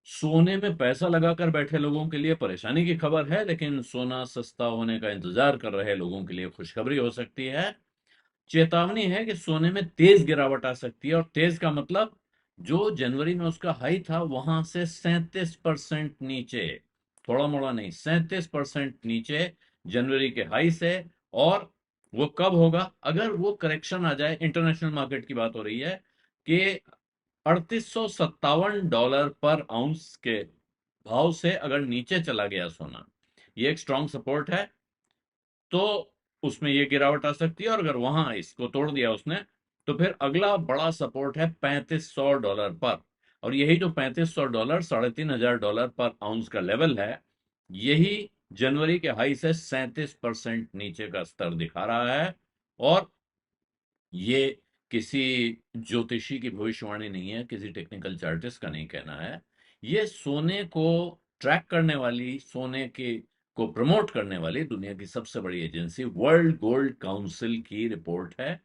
सोने में पैसा लगाकर बैठे लोगों के लिए परेशानी की खबर है, लेकिन सोना सस्ता होने का इंतजार कर रहे लोगों के लिए खुशखबरी हो सकती है। चेतावनी है कि सोने में तेज गिरावट आ सकती है, और तेज का मतलब जो जनवरी में उसका हाई था वहां से 37% नीचे, थोड़ा मोड़ा नहीं, 37% नीचे जनवरी के हाई से। और वो कब होगा? अगर वो करेक्शन आ जाए, इंटरनेशनल मार्केट की बात हो रही है कि $3857 पर आउंस के भाव से अगर नीचे चला गया सोना, ये एक स्ट्रांग सपोर्ट है, तो उसमें ये गिरावट आ सकती है। और अगर वहां इसको तोड़ दिया उसने, तो फिर अगला बड़ा सपोर्ट है $3500 पर। और यही जो $3500, $3500 पर आउंस का लेवल है, यही जनवरी के हाई से 37% नीचे का स्तर दिखा रहा है। और ये किसी ज्योतिषी की भविष्यवाणी नहीं है, किसी टेक्निकल चार्टिस्ट का नहीं कहना है। ये सोने को ट्रैक करने वाली, सोने के को प्रमोट करने वाली दुनिया की सबसे बड़ी एजेंसी वर्ल्ड गोल्ड काउंसिल की रिपोर्ट है।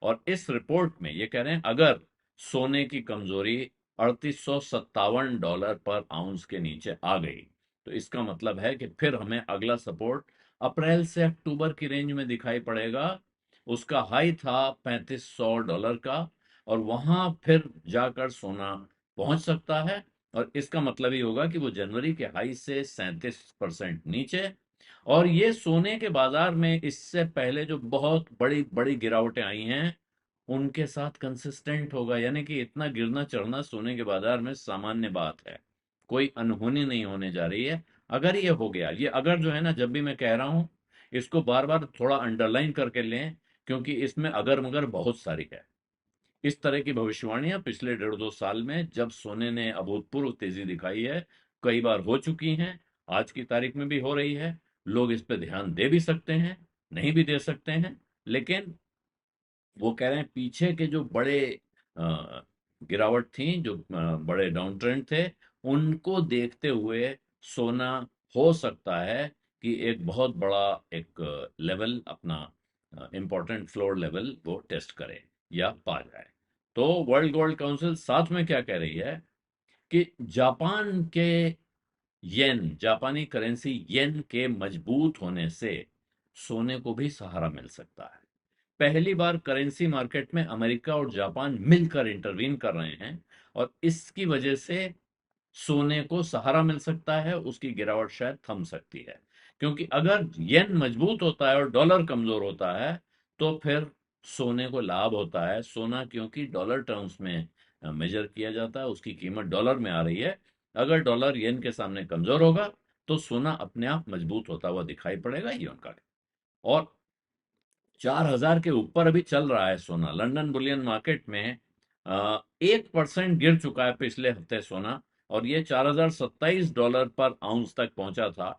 और इस रिपोर्ट में ये कह रहे हैं, अगर सोने की कमजोरी $3857 पर आउंस के नीचे आ गई, तो इसका मतलब है कि फिर हमें अगला सपोर्ट अप्रैल से अक्टूबर की रेंज में दिखाई पड़ेगा। उसका हाई था $3500 का, और वहां फिर जाकर सोना पहुंच सकता है। और इसका मतलब ही होगा कि वो जनवरी के हाई से 37% नीचे। और ये सोने के बाजार में इससे पहले जो बहुत बड़ी बड़ी गिरावटें आई हैं, उनके साथ कंसिस्टेंट होगा। यानी कि इतना गिरना चढ़ना सोने के बाजार में सामान्य बात है, कोई अनहोनी नहीं होने जा रही है। अगर ये हो गया, ये अगर जो है ना, जब भी मैं कह रहा हूं, इसको बार बार थोड़ा अंडरलाइन करके लें, क्योंकि इसमें अगर मगर बहुत सारी है। इस तरह की भविष्यवाणियां पिछले 1.5-2 साल में, जब सोने ने अभूतपूर्व तेजी दिखाई है, कई बार हो चुकी हैं। आज की तारीख में भी हो रही है। लोग इस पे ध्यान दे भी सकते हैं, नहीं भी दे सकते हैं, लेकिन वो कह रहे हैं पीछे के जो बड़े अ, गिरावट थी, जो बड़े डाउन ट्रेंड थे, उनको देखते हुए सोना हो सकता है कि एक बहुत बड़ा एक लेवल अपना, इंपॉर्टेंट फ्लोर लेवल वो टेस्ट करे या पा जाए। तो वर्ल्ड गोल्ड काउंसिल साथ में क्या कह रही है कि जापान के येन, जापानी करेंसी येन के मजबूत होने से सोने को भी सहारा मिल सकता है। पहली बार करेंसी मार्केट में अमेरिका और जापान मिलकर इंटरवीन कर रहे हैं, और इसकी वजह से सोने को सहारा मिल सकता है, उसकी गिरावट शायद थम सकती है। क्योंकि अगर येन मजबूत होता है और डॉलर कमजोर होता है, तो फिर सोने को लाभ होता है। सोना क्योंकि डॉलर टर्म्स में मेजर किया जाता है, उसकी कीमत डॉलर में आ रही है। अगर डॉलर येन के सामने कमजोर होगा, तो सोना अपने आप मजबूत होता हुआ दिखाई पड़ेगा, ये उनका। और 4000 के ऊपर अभी चल रहा है सोना। लंदन बुलियन मार्केट में 1% गिर चुका है पिछले हफ्ते सोना, और ये $4027 पर आउंस तक पहुंचा था।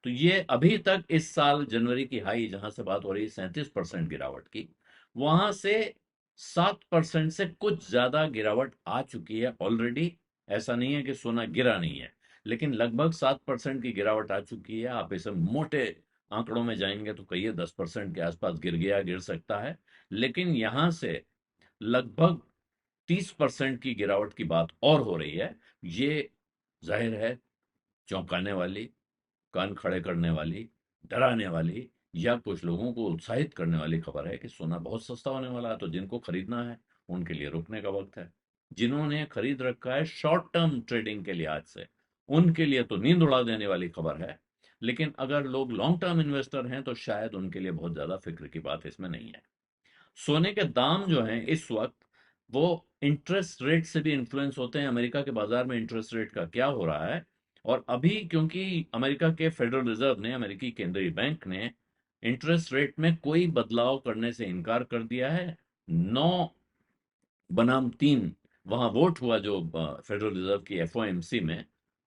तो ये अभी तक इस साल जनवरी की हाई, जहां से बात हो रही है 37% गिरावट की, वहां से 7% से कुछ ज्यादा गिरावट आ चुकी है ऑलरेडी। ऐसा नहीं है कि सोना गिरा नहीं है, लेकिन लगभग 7% की गिरावट आ चुकी है। आप इसे मोटे आंकड़ों में जाएंगे तो कहिए 10% के आसपास गिर गया, गिर सकता है। लेकिन यहां से लगभग 30% की गिरावट की बात और हो रही है। ये जाहिर है चौंकाने वाली, कान खड़े करने वाली, डराने वाली, या कुछ लोगों को उत्साहित करने वाली खबर है कि सोना बहुत सस्ता होने वाला है। तो जिनको खरीदना है, उनके लिए रुकने का वक्त है। जिन्होंने खरीद रखा है शॉर्ट टर्म ट्रेडिंग के लिहाज से, उनके लिए तो नींद उड़ा देने वाली खबर है। लेकिन अगर लोग लॉन्ग टर्म इन्वेस्टर हैं, तो शायद उनके लिए बहुत ज्यादा फिक्र की बात इसमें नहीं है। सोने के दाम जो हैं इस वक्त, वो इंटरेस्ट रेट से भी इन्फ्लुएंस होते हैं। अमेरिका के बाजार में इंटरेस्ट रेट का क्या हो रहा है? और अभी क्योंकि अमेरिका के फेडरल रिजर्व ने, अमेरिकी केंद्रीय बैंक ने, इंटरेस्ट रेट में कोई बदलाव करने से इनकार कर दिया है। 9 बनाम 3 वहां वोट हुआ, जो फेडरल रिजर्व की एफओएमसी में,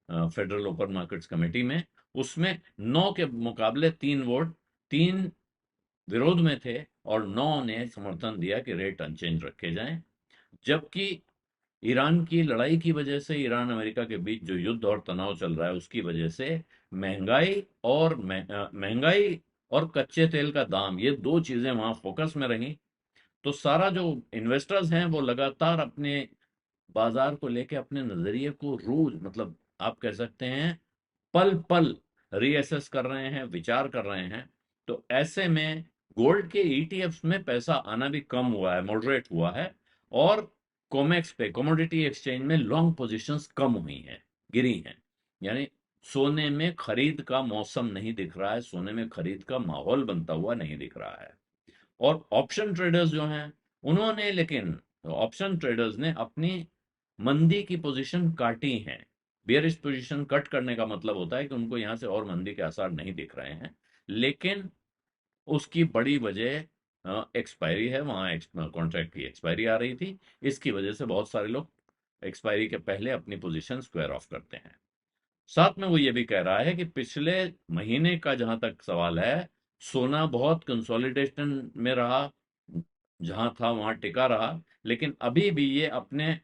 फेडरल ओपन मार्केट्स कमेटी में, उसमें 9 के मुकाबले 3 वोट, 3 विरोध में थे, और 9 ने समर्थन दिया कि रेट अनचेंज रखे जाएं। जबकि ईरान की लड़ाई की वजह से, ईरान अमेरिका के बीच जो युद्ध और तनाव चल रहा है, उसकी वजह से महंगाई और कच्चे तेल का दाम, ये दो चीजें वहां फोकस में रही। तो सारा जो इन्वेस्टर्स हैं, वो लगातार अपने बाजार को लेके अपने नजरिए को रोज, मतलब आप कह सकते हैं पल पल रीअसेस कर रहे हैं, विचार कर रहे हैं। तो ऐसे में गोल्ड के ईटीएफ्स में पैसा आना भी कम हुआ है, मॉडरेट हुआ है। और कॉमेक्स पे, कमोडिटी एक्सचेंज में लॉन्ग पोजीशंस कम हुई हैं, गिरी हैं। यानी सोने में खरीद का मौसम नहीं दिख रहा है, सोने में खरीद का माहौल बनता हुआ नहीं दिख रहा है। और ऑप्शन ट्रेडर्स जो हैं, उन्होंने लेकिन ऑप्शन ट्रेडर्स ने अपनी मंदी की पोजीशन काटी हैं। बेयरिश पोजीशन कट करने का मतलब होता है कि उनको यहां से और मंदी के आसार नहीं दिख रहे हैं। लेकिन उसकी बड़ी वजह एक्सपायरी है, वहां कॉन्ट्रैक्ट की एक्सपायरी आ रही थी। इसकी वजह से बहुत सारे लोग एक्सपायरी के पहले अपनी पोजीशन स्क्वायर ऑफ करते हैं। साथ में वो ये भी कह रहा है कि पिछले महीने का जहां तक सवाल है, सोना बहुत कंसोलिडेशन में रहा, जहां था वहां टिका रहा। लेकिन अभी भी ये अपने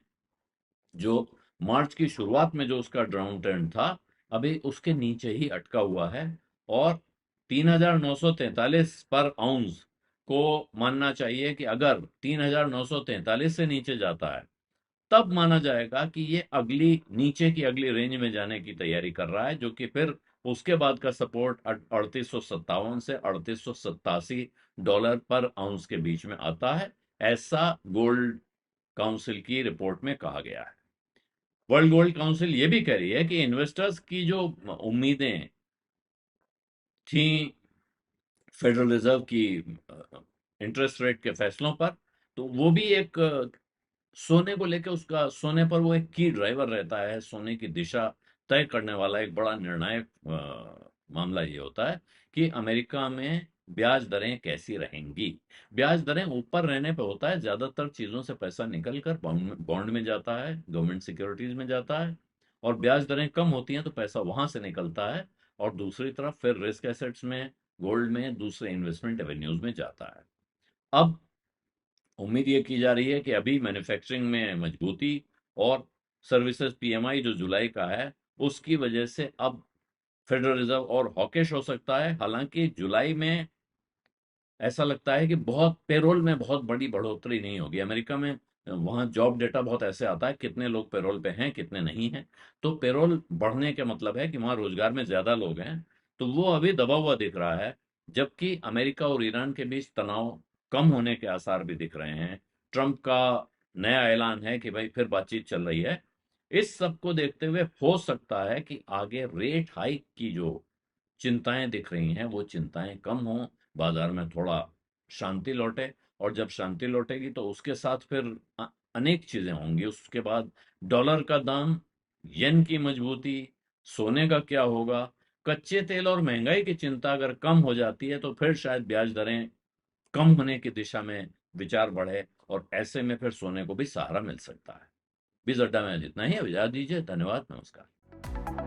जो मार्च की शुरुआत में जो उसका डाउन ट्रेंड था, अभी उसके नीचे ही अटका हुआ है। और 3,943 पर आउंस को मानना चाहिए कि अगर 3,943 से नीचे जाता है, तब माना जाएगा कि ये अगली नीचे की अगली रेंज में जाने की तैयारी कर रहा है, जो कि फिर उसके बाद का सपोर्ट 3857 से 3887 डॉलर पर आउंस के बीच में आता है। ऐसा गोल्ड काउंसिल की रिपोर्ट में कहा गया है। वर्ल्ड गोल्ड काउंसिल ये भी कह रही है कि इन्वेस्टर्स की जो उम्मीदें थी फेडरल रिजर्व की इंटरेस्ट रेट के फैसलों पर, तो वो भी एक सोने को लेकर, उसका सोने पर वो एक की ड्राइवर रहता है। सोने की दिशा तय करने वाला एक बड़ा निर्णायक मामला ये होता है कि अमेरिका में ब्याज दरें कैसी रहेंगी। ब्याज दरें ऊपर रहने पे होता है, ज्यादातर चीजों से पैसा निकल कर बॉन्ड में जाता है, गवर्नमेंट सिक्योरिटीज में जाता है। और ब्याज दरें कम होती हैं तो पैसा वहां से निकलता है, और दूसरी तरफ फिर रिस्क एसेट्स में, गोल्ड में, दूसरे इन्वेस्टमेंट एवेन्यूज में जाता है। अब उम्मीद ये की जा रही है कि अभी मैन्युफैक्चरिंग में मजबूती और सर्विसेज पीएमआई जो जुलाई का है, उसकी वजह से अब फेडरल रिजर्व और हॉकिश हो सकता है। हालांकि जुलाई में ऐसा लगता है कि बहुत पेरोल में बहुत बड़ी बढ़ोतरी नहीं होगी अमेरिका में। वहां जॉब डेटा बहुत ऐसे आता है, कितने लोग पेरोल पे हैं, कितने नहीं हैं। तो पेरोल बढ़ने का मतलब है कि वहां रोजगार में ज्यादा लोग हैं। तो वो अभी दबा हुआ दिख रहा है। जबकि अमेरिका और ईरान के बीच तनाव कम होने के आसार भी दिख रहे हैं। ट्रंप का नया ऐलान है कि भाई फिर बातचीत चल रही है। इस सब को देखते हुए हो सकता है कि आगे रेट हाइक की जो चिंताएं दिख रही हैं, वो चिंताएं कम हों, बाजार में थोड़ा शांति लौटे। और जब शांति लौटेगी तो उसके साथ फिर अनेक चीजें होंगी। उसके बाद डॉलर का दाम, येन की मजबूती, सोने का क्या होगा, कच्चे तेल और महंगाई की चिंता अगर कम हो जाती है तो फिर शायद ब्याज दरें कम होने की दिशा में विचार बढ़े, और ऐसे में फिर सोने को भी सहारा मिल सकता है। बीस अड्डा में जितना ही, अब इजाजत दीजिए। धन्यवाद, नमस्कार।